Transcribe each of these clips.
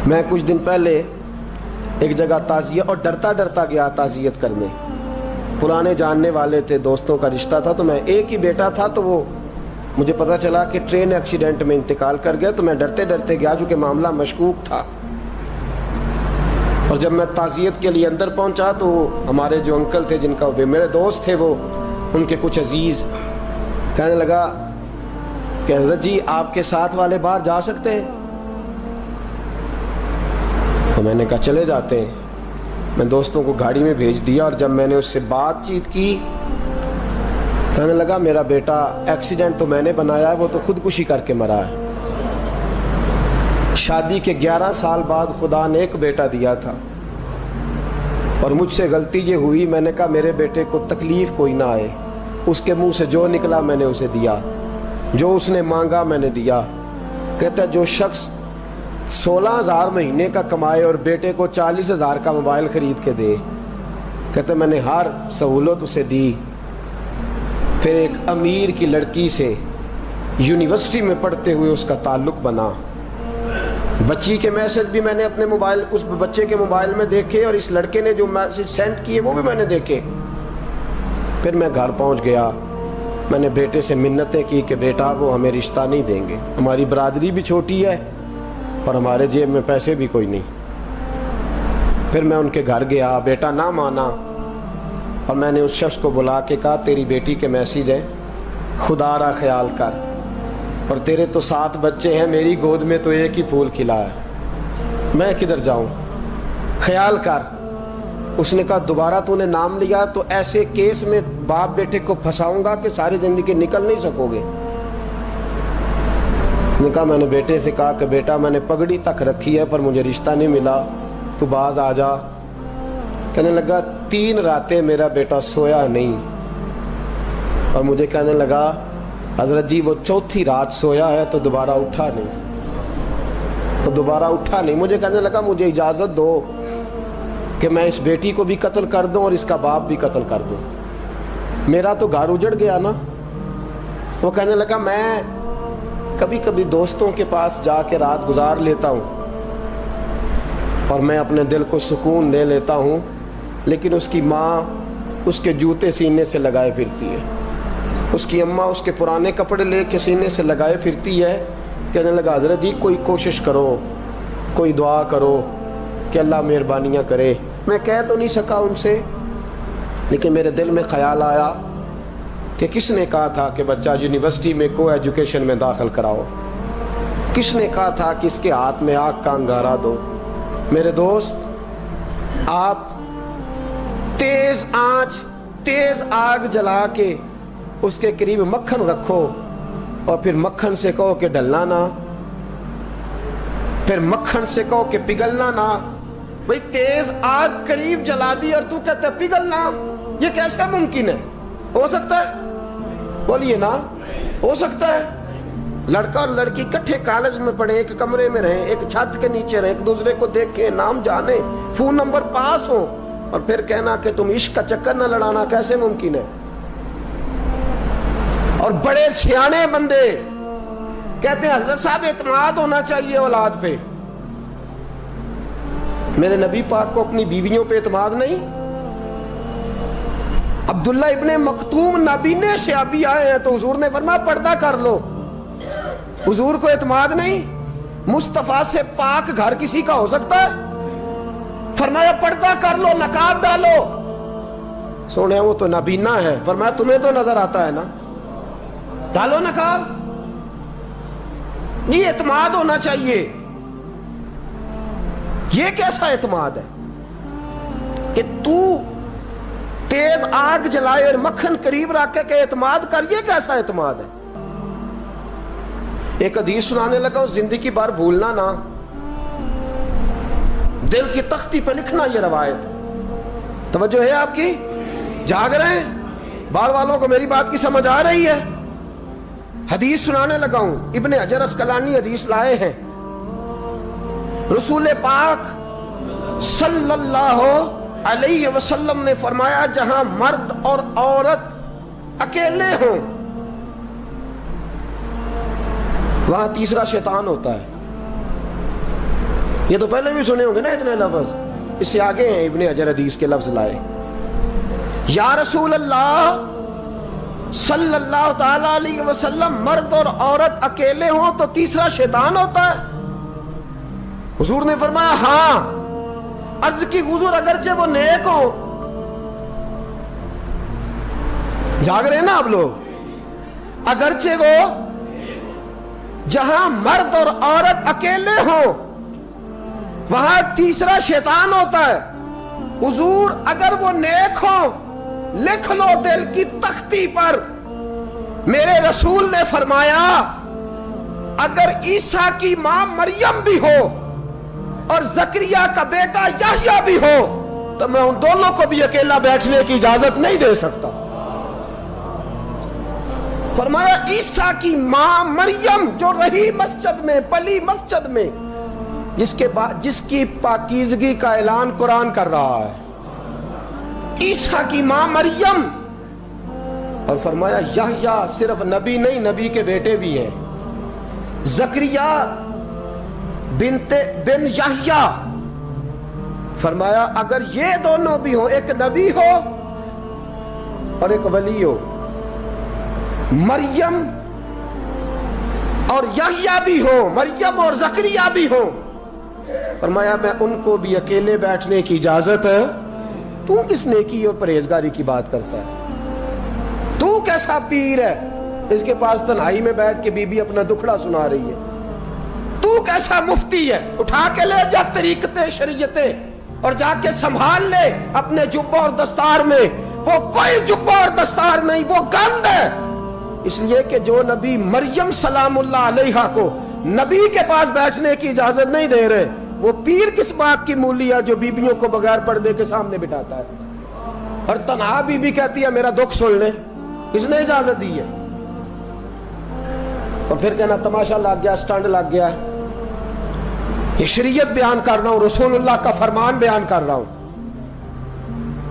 میں کچھ دن پہلے ایک جگہ تعزیت اور ڈرتا ڈرتا گیا تعزیت کرنے. پرانے جاننے والے تھے, دوستوں کا رشتہ تھا, تو میں ایک ہی بیٹا تھا, تو وہ مجھے پتا چلا کہ ٹرین ایکسیڈنٹ میں انتقال کر گیا. تو میں ڈرتے ڈرتے گیا کیونکہ معاملہ مشکوک تھا. اور جب میں تعزیت کے لیے اندر پہنچا تو ہمارے جو انکل تھے, جن کا میرے دوست تھے, وہ ان کے کچھ عزیز کہنے لگا کہ حضرت جی آپ کے ساتھ والے باہر جا سکتے ہیں؟ تو میں نے کہا چلے جاتے ہیں. میں دوستوں کو گاڑی میں بھیج دیا, اور جب میں نے اس سے بات چیت کی, کہنے لگا میرا بیٹا ایکسیڈنٹ تو میں نے بنایا ہے, وہ تو خودکشی کر کے مرا ہے. شادی کے 11 سال بعد خدا نے ایک بیٹا دیا تھا, اور مجھ سے غلطی یہ ہوئی, میں نے کہا میرے بیٹے کو تکلیف کوئی نہ آئے. اس کے منہ سے جو نکلا میں نے اسے دیا, جو اس نے مانگا میں نے دیا. کہتا ہے جو شخص 16,000 مہینے کا کمائے اور بیٹے کو 40,000 کا موبائل خرید کے دے, کہتا ہے میں نے ہر سہولت اسے دی. پھر ایک امیر کی لڑکی سے یونیورسٹی میں پڑھتے ہوئے اس کا تعلق بنا. بچی کے میسج بھی میں نے اپنے موبائل, اس بچے کے موبائل میں دیکھے, اور اس لڑکے نے جو میسج سینڈ کیے وہ بھی میں نے دیکھے. پھر میں گھر پہنچ گیا, میں نے بیٹے سے منتیں کی کہ بیٹا وہ ہمیں رشتہ نہیں دیں گے, ہماری برادری بھی چھوٹی ہے اور ہمارے جیب میں پیسے بھی کوئی نہیں. پھر میں ان کے گھر گیا, بیٹا نہ مانا, اور میں نے اس شخص کو بلا کے کہا تیری بیٹی کے میسیج ہیں, خدا را خیال کر, اور تیرے تو 7 بچے ہیں, میری گود میں تو ایک ہی پھول کھلا ہے, میں کدھر جاؤں, خیال کر. اس نے کہا دوبارہ تو نے نام لیا تو ایسے کیس میں باپ بیٹے کو پھنساؤں گا کہ ساری زندگی نکل نہیں سکو گے. نے کہا میں نے بیٹے سے کہا کہ بیٹا میں نے پگڑی تک رکھی ہے پر مجھے رشتہ نہیں ملا, تو باز آ جا. کہنے لگا 3 راتیں میرا بیٹا سویا نہیں, اور مجھے کہنے لگا حضرت جی وہ 4تھی رات سویا ہے تو دوبارہ اٹھا نہیں. مجھے کہنے لگا مجھے اجازت دو کہ میں اس بیٹی کو بھی قتل کر دوں اور اس کا باپ بھی قتل کر دوں, میرا تو گھر اجڑ گیا نا. وہ کہنے لگا میں کبھی کبھی دوستوں کے پاس جا کے رات گزار لیتا ہوں اور میں اپنے دل کو سکون دے لیتا ہوں, لیکن اس کی ماں اس کے جوتے سینے سے لگائے پھرتی ہے, اس کی اماں اس کے پرانے کپڑے لے کے سینے سے لگائے پھرتی ہے. کہنے لگا حضرت جی کوئی کوشش کرو, کوئی دعا کرو کہ اللہ مہربانیاں کرے. میں کہہ تو نہیں سکا ان سے, لیکن میرے دل میں خیال آیا کہ کس نے کہا تھا کہ بچہ یونیورسٹی میں کو ایجوکیشن میں داخل کراؤ, کس نے کہا تھا کہ اس کے ہاتھ میں آگ کا انگارہ دو. میرے دوست, آپ تیز آنچ تیز آگ جلا کے اس کے قریب مکھن رکھو, اور پھر مکھن سے کہو کہ ڈلنا نہ, پھر مکھن سے کہو کہ پگھلنا نہ. بھئی تیز آگ قریب جلا دی اور تو کہتا ہے پگھلنا, یہ کیسا ممکن ہے؟ ہو سکتا ہے؟ بولیے نا, ہو سکتا ہے؟ لڑکا اور لڑکی کٹھے کالج میں پڑھیں, ایک کمرے میں رہیں, ایک چھت کے نیچے رہیں, ایک دوسرے کو دیکھیں, نام جانیں, فون نمبر پاس ہو, اور پھر کہنا کہ تم عشق کا چکر نہ لڑانا, کیسے ممکن ہے؟ اور بڑے سیانے بندے کہتے ہیں حضرت صاحب اعتماد ہونا چاہیے اولاد پہ. میرے نبی پاک کو اپنی بیویوں پہ اعتماد نہیں؟ عبداللہ ابن مکتوم نابینے سے ابھی آئے ہیں تو حضور نے فرمایا پردہ کر لو. حضور کو اعتماد نہیں؟ مصطفیٰ سے پاک گھر کسی کا ہو سکتا ہے؟ فرمایا پردہ کر لو, نقاب ڈالو. سونے وہ تو نابینا ہے, فرمایا تمہیں تو نظر آتا ہے نا, ڈالو نقاب. یہ اعتماد ہونا چاہیے. یہ کیسا اعتماد ہے کہ تو تیز آگ جلائے اور مکھن قریب رکھ کے اعتماد کر, یہ کیسا اعتماد ہے؟ ایک حدیث سنانے لگا, زندگی بھر بھولنا نہ, دل کی تختی پہ لکھنا یہ روایت. توجہ ہے آپ کی؟ جاگ رہے ہیں؟ باہر والوں کو میری بات کی سمجھ آ رہی ہے؟ حدیث سنانے لگا ہوں, ابن حجر اسقلانی حدیث لائے ہیں. رسول پاک صلی اللہ علیہ وسلم نے فرمایا جہاں مرد اور عورت اکیلے ہوں وہاں تیسرا شیطان ہوتا ہے. یہ تو پہلے بھی سنے ہوں گے نا اتنے لفظ. اس سے آگے ہیں ابن حجر حدیث کے لفظ لائے. یا رسول اللہ صلی اللہ تعالی علیہ وسلم، مرد اور عورت اکیلے ہوں تو تیسرا شیطان ہوتا ہے؟ حضور نے فرمایا ہاں. عرض کی حضور اگرچہ وہ نیک ہو. جاگ رہے ہیں نا آپ لوگ؟ اگرچہ وہ جہاں مرد اور عورت اکیلے ہوں وہاں تیسرا شیطان ہوتا ہے. حضور اگر وہ نیک ہو لکھ لو دل کی تختی پر. میرے رسول نے فرمایا اگر عیسیٰ کی ماں مریم بھی ہو اور زکریا کا بیٹا یحییٰ بھی ہو تو میں ان دونوں کو بھی اکیلا بیٹھنے کی اجازت نہیں دے سکتا. فرمایا عیسیٰ کی ماں مریم جو رہی مسجد میں، پلی مسجد میں، جس کی پاکیزگی کا اعلان قرآن کر رہا ہے، عیسیٰ کی ماں مریم. اور فرمایا یحییٰ صرف نبی نہیں، نبی کے بیٹے بھی ہیں. زکریا بن یحییٰ. فرمایا اگر یہ دونوں بھی ہوں، ایک نبی ہو اور ایک ولی ہو، مریم اور یحییٰ بھی ہو، مریم اور زکریا بھی ہو، فرمایا میں ان کو بھی اکیلے بیٹھنے کی اجازت ہے. تو کس نیکی اور پرہیزگاری کی بات کرتا ہے؟ تو کیسا پیر ہے اس کے پاس تنہائی میں بیٹھ کے بی بی اپنا دکھڑا سنا رہی ہے؟ تو کیسا مفتی ہے؟ اٹھا کے لے جا طریقتیں شریعتیں اور جا کے سنبھال لے اپنے جبہ اور دستار میں. وہ کوئی جبہ اور دستار نہیں، وہ گند ہے. اس لیے کہ جو نبی مریم سلام اللہ علیہا کو نبی کے پاس بیٹھنے کی اجازت نہیں دے رہے، وہ پیر کس بات کی مولی ہے جو بیبیوں کو بغیر پردے کے سامنے بٹھاتا ہے؟ اور تنہا بی بی کہتی ہے میرا دکھ سن لے. کس نے اجازت دی ہے؟ اور پھر کہنا تماشا لگ گیا، سٹنڈ لگ گیا. یہ شریعت بیان کر رہا ہوں، رسول اللہ کا فرمان بیان کر رہا ہوں،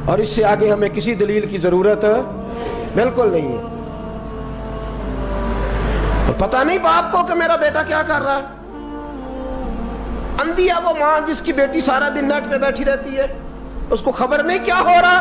اور اس سے آگے ہمیں کسی دلیل کی ضرورت بالکل نہیں ہے. پتہ نہیں باپ کو کہ میرا بیٹا کیا کر رہا ہے. اندھی ہے وہ ماں جس کی بیٹی سارا دن نیٹ پہ بیٹھی رہتی ہے، اس کو خبر نہیں کیا ہو رہا.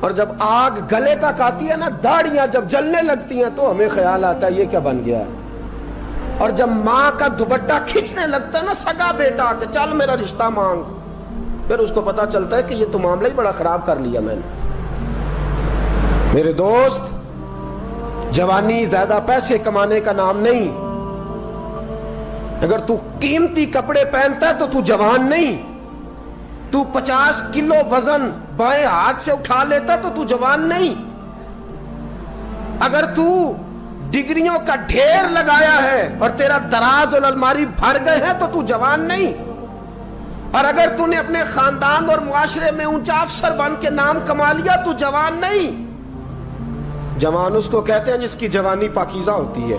اور جب آگ گلے تک آتی ہے نا، داڑیاں جب جلنے لگتی ہیں تو ہمیں خیال آتا ہے یہ کیا بن گیا ہے. اور جب ماں کا دوپٹہ کھینچنے لگتا ہے نا سگا بیٹا کہ چل میرا رشتہ مانگ، پھر اس کو پتا چلتا ہے کہ یہ تو معاملہ ہی بڑا خراب کر لیا میں نے. میرے دوست، جوانی زیادہ پیسے کمانے کا نام نہیں. اگر تو قیمتی کپڑے پہنتا ہے تو تو جوان نہیں. تو 50 کلو وزن بائیں ہاتھ سے اٹھا لیتا تو تو جوان نہیں. اگر تو ڈگریوں کا ڈھیر لگایا ہے اور تیرا دراز اور الماری بھر گئے ہیں تو تو جوان نہیں. اور اگر تو نے اپنے خاندان اور معاشرے میں اونچا افسر بن کے نام کما لیا تو جوان نہیں. جوان اس کو کہتے ہیں جس کی جوانی پاکیزہ ہوتی ہے.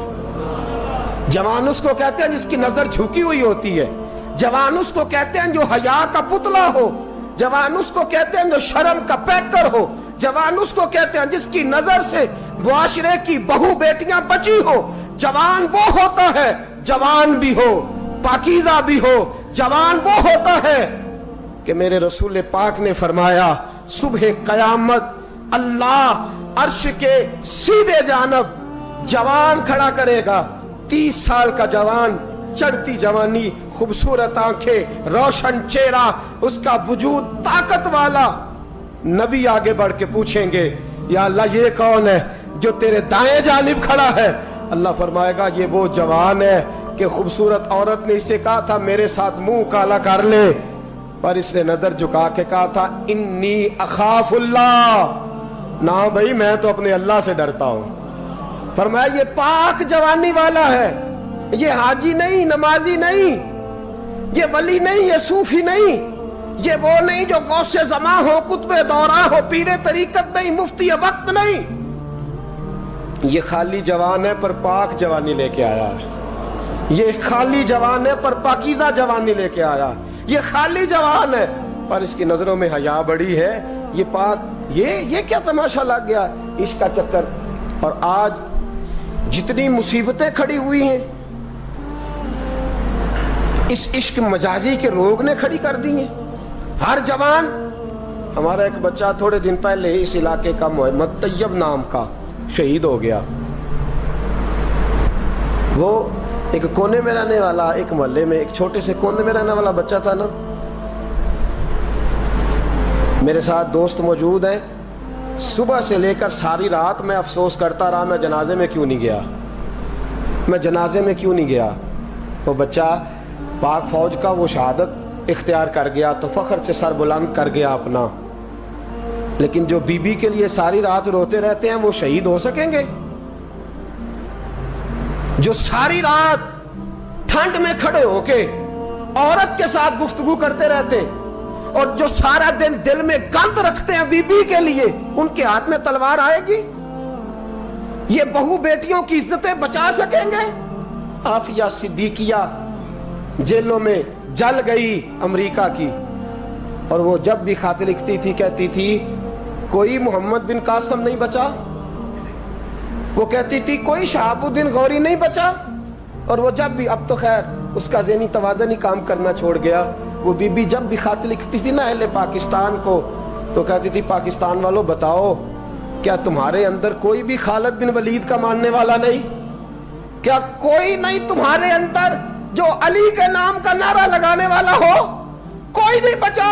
جوان اس کو کہتے ہیں جس کی نظر جھکی ہوئی ہوتی ہے. جوان اس کو کہتے ہیں جو حیا کا پتلا ہو. جوان اس کو کہتے ہیں جو شرم کا پیکر ہو. جوان اس کو کہتے ہیں جس کی نظر سے معاشرے کی بہو بیٹیاں بچی ہو. جوان وہ ہوتا ہے، جوان بھی ہو پاکیزہ بھی ہو، جوان وہ ہوتا ہے کہ میرے رسول پاک نے فرمایا صبح قیامت اللہ عرش کے سیدھے جانب جوان کھڑا کرے گا. 30 سال کا جوان، چڑھتی جوانی، خوبصورت آنکھیں، روشن چہرہ، اس کا وجود طاقت والا. نبی آگے بڑھ کے پوچھیں گے یا اللہ یہ کون ہے جو تیرے دائیں جانب کھڑا ہے؟ اللہ فرمائے گا یہ وہ جوان ہے کہ خوبصورت عورت نے اسے کہا تھا میرے ساتھ منہ کالا کر لے، پر اس نے نظر جھکا کے کہا تھا انی اخاف اللہ. نہ بھائی میں تو اپنے اللہ سے ڈرتا ہوں. فرمایا یہ پاک جوانی والا ہے، یہ حاجی نہیں، نمازی نہیں، یہ ولی نہیں، یہ صوفی نہیں، یہ وہ نہیں جو غوث زماں ہو، قطب دورہ ہو، پیر طریقت نہیں، مفتی وقت نہیں. یہ خالی جوان ہے پر پاک جوانی لے کے آیا ہے. یہ خالی جوان ہے پر پاکیزہ جوانی لے کے آیا. یہ خالی جوان ہے پر اس کی نظروں میں حیا بڑی ہے. یہ پاک، یہ کیا تماشا لگ گیا عشق کا چکر. اور آج جتنی مصیبتیں کھڑی ہوئی ہیں، اس عشق مجازی کے روگ نے کھڑی کر دی ہیں. ہر جوان. ہمارا ایک بچہ تھوڑے دن پہلے اس علاقے کا محمد طیب نام کا شہید ہو گیا. وہ ایک کونے میں رہنے والا, ایک محلے میں ایک چھوٹے سے کونے میں رہنے والا بچہ تھا نا. میرے ساتھ دوست موجود ہیں. صبح سے لے کر ساری رات میں افسوس کرتا رہا میں جنازے میں کیوں نہیں گیا, میں جنازے میں کیوں نہیں گیا. وہ بچہ پاک فوج کا وہ شہادت اختیار کر گیا تو فخر سے سر بلند کر گیا اپنا. لیکن جو بی بی کے لیے ساری رات روتے رہتے ہیں وہ شہید ہو سکیں گے؟ جو ساری رات ٹھنڈ میں کھڑے ہو کے عورت کے ساتھ گفتگو کرتے رہتے ہیں اور جو سارا دن دل میں گند رکھتے ہیں بی بی کے لیے, ان کے ہاتھ میں تلوار آئے گی؟ یہ بہو بیٹیوں کی عزتیں بچا سکیں گے؟ عافیہ صدیقیہ جیلوں میں جل گئی امریکہ کی, اور وہ جب بھی خط لکھتی تھی کہتی تھی کوئی محمد بن قاسم نہیں بچا, وہ کہتی تھی کوئی شہاب الدین غوری نہیں بچا. اور وہ جب بھی, اب تو خیر اس کا ذہنی توازن ہی کام کرنا چھوڑ گیا, وہ بی بی جب بھی خط لکھتی تھی نا اہل پاکستان کو تو کہتی تھی پاکستان والوں بتاؤ کیا تمہارے اندر کوئی بھی خالد بن ولید کا ماننے والا نہیں؟ کیا کوئی نہیں تمہارے اندر جو علی کے نام کا نعرہ لگانے والا ہو؟ کوئی نہیں بچا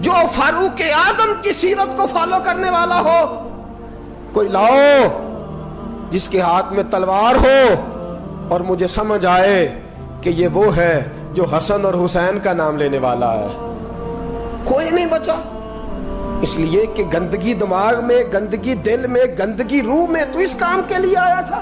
جو فاروق اعظم کی سیرت کو فالو کرنے والا ہو؟ کوئی لاؤ جس کے ہاتھ میں تلوار ہو اور مجھے سمجھ آئے کہ یہ وہ ہے جو حسن اور حسین کا نام لینے والا ہے. کوئی نہیں بچا. اس لیے کہ گندگی دماغ میں, گندگی دل میں, گندگی روح میں تو اس کام کے لیے آیا تھا.